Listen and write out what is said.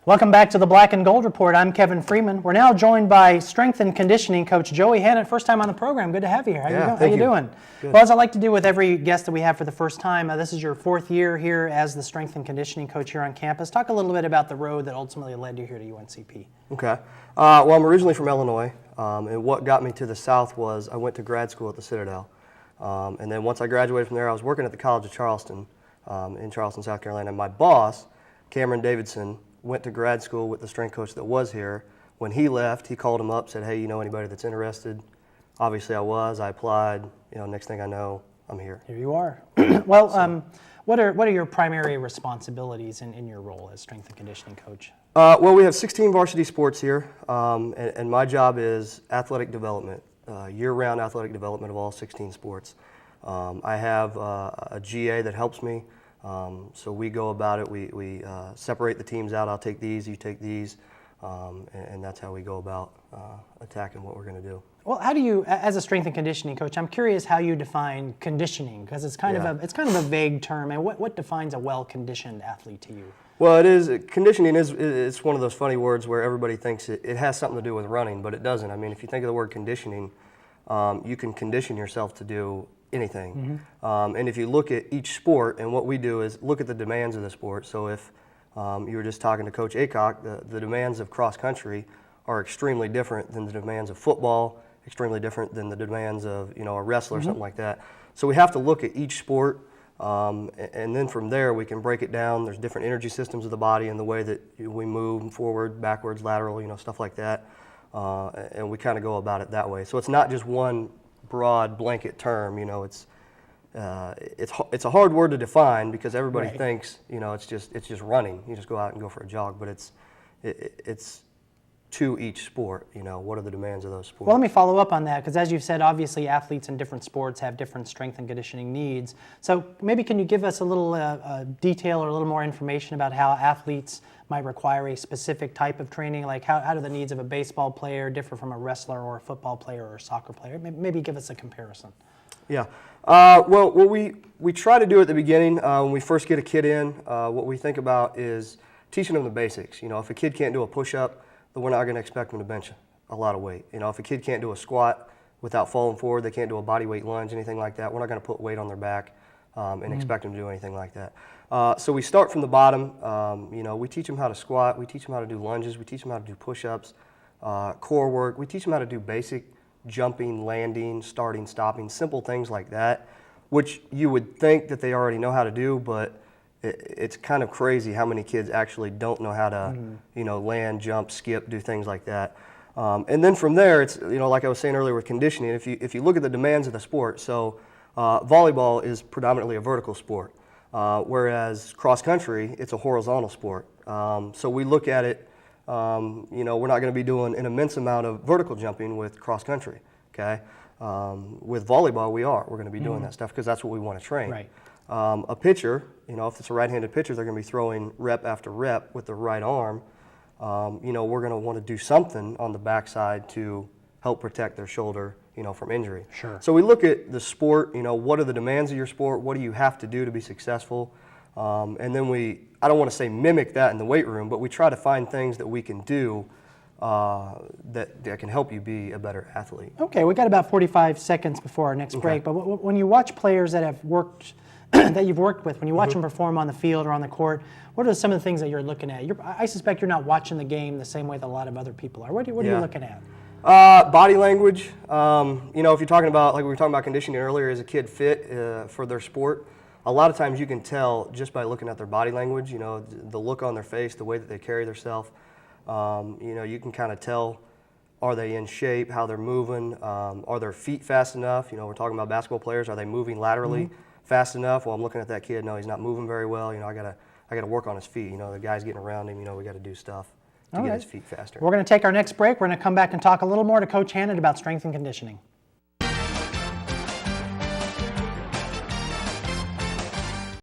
Welcome back to the Black and Gold Report. I'm Kevin Freeman. We're now joined by strength and conditioning coach Joey Hannett. First time on the program. Good to have you here. How you doing? Good. Well, as I like to do with every guest that we have for the first time, this is your fourth year here as the strength and conditioning coach here on campus. Talk a little bit about the road that ultimately led you here to UNCP. Okay. Well, I'm originally from Illinois, and what got me to the South was I went to grad school at the Citadel. And then once I graduated from there, I was working at the College of Charleston in Charleston, South Carolina. And my boss, Cameron Davidson, went to grad school with the strength coach that was here. When he left, he called him up, said, "Hey, you know anybody that's interested?" Obviously, I applied. Next thing I know, I'm here. Here you are. Well, what are your primary responsibilities in your role as strength and conditioning coach? Well, we have 16 varsity sports here, and my job is athletic development, year-round athletic development of all 16 sports. I have a GA that helps me. So we go about it, we separate the teams out. I'll take these, you take these, and that's how we go about attacking what we're going to do. Well, how do you, as a strength and conditioning coach, I'm curious how you define conditioning, because it's kind of a vague term. And what defines a well-conditioned athlete to you? Well, conditioning it's one of those funny words where everybody thinks it has something to do with running, but it doesn't. I mean, if you think of the word conditioning, you can condition yourself to do anything. Mm-hmm. And if you look at each sport, and what we do is look at the demands of the sport. So if you were just talking to Coach Aycock, the demands of cross country are extremely different than the demands of football, extremely different than the demands of a wrestler, mm-hmm. something like that. So we have to look at each sport, and then from there we can break it down. There's different energy systems of the body and the way that we move forward, backwards, lateral, stuff like that. And we kind of go about it that way. So it's not just one broad blanket term. It's a hard word to define because everybody right. thinks it's just running. You just go out and go for a jog, but it's to each sport. What are the demands of those sports? Well, let me follow up on that, because as you've said, obviously athletes in different sports have different strength and conditioning needs. So maybe can you give us a little detail or a little more information about how athletes might require a specific type of training? Like how do the needs of a baseball player differ from a wrestler or a football player or a soccer player? Maybe give us a comparison. Yeah. Well, what we try to do at the beginning when we first get a kid in, what we think about is teaching them the basics. If a kid can't do a push-up, then we're not going to expect them to bench a lot of weight. If a kid can't do a squat without falling forward, they can't do a body weight lunge, anything like that, we're not going to put weight on their back and mm-hmm. expect them to do anything like that. So we start from the bottom. We teach them how to squat, we teach them how to do lunges, we teach them how to do push-ups, core work. We teach them how to do basic jumping, landing, starting, stopping, simple things like that, which you would think that they already know how to do, but it's kind of crazy how many kids actually don't know how to, mm-hmm. Land, jump, skip, do things like that. And then from there, it's, like I was saying earlier with conditioning, if you look at the demands of the sport, so volleyball is predominantly a vertical sport. Whereas cross country, it's a horizontal sport. So we look at it, we're not going to be doing an immense amount of vertical jumping with cross country, okay? With volleyball, we're going to be doing mm-hmm. that stuff because that's what we want to train. Right. A pitcher, if it's a right-handed pitcher, they're going to be throwing rep after rep with the right arm. We're going to want to do something on the backside to help protect their shoulder, from injury. Sure. So we look at the sport, what are the demands of your sport? What do you have to do to be successful? And then I don't want to say mimic that in the weight room, but we try to find things that we can do that can help you be a better athlete. Okay, we got about 45 seconds before our next break, but when you watch players that have worked, that you've worked with, when you watch mm-hmm. them perform on the field or on the court, what are some of the things that you're looking at? I suspect you're not watching the game the same way that a lot of other people are. What are you looking at? Body language. If you're talking about, like we were talking about conditioning earlier, is a kid fit for their sport? A lot of times you can tell just by looking at their body language, the look on their face, the way that they carry themselves. You can kind of tell, are they in shape, how they're moving, are their feet fast enough? We're talking about basketball players, are they moving laterally mm-hmm. fast enough? Well, I'm looking at that kid, no, he's not moving very well. I gotta work on his feet. The guy's getting around him, we got to do stuff to get his feet faster. We're going to take our next break. We're going to come back and talk a little more to Coach Hannett about strength and conditioning.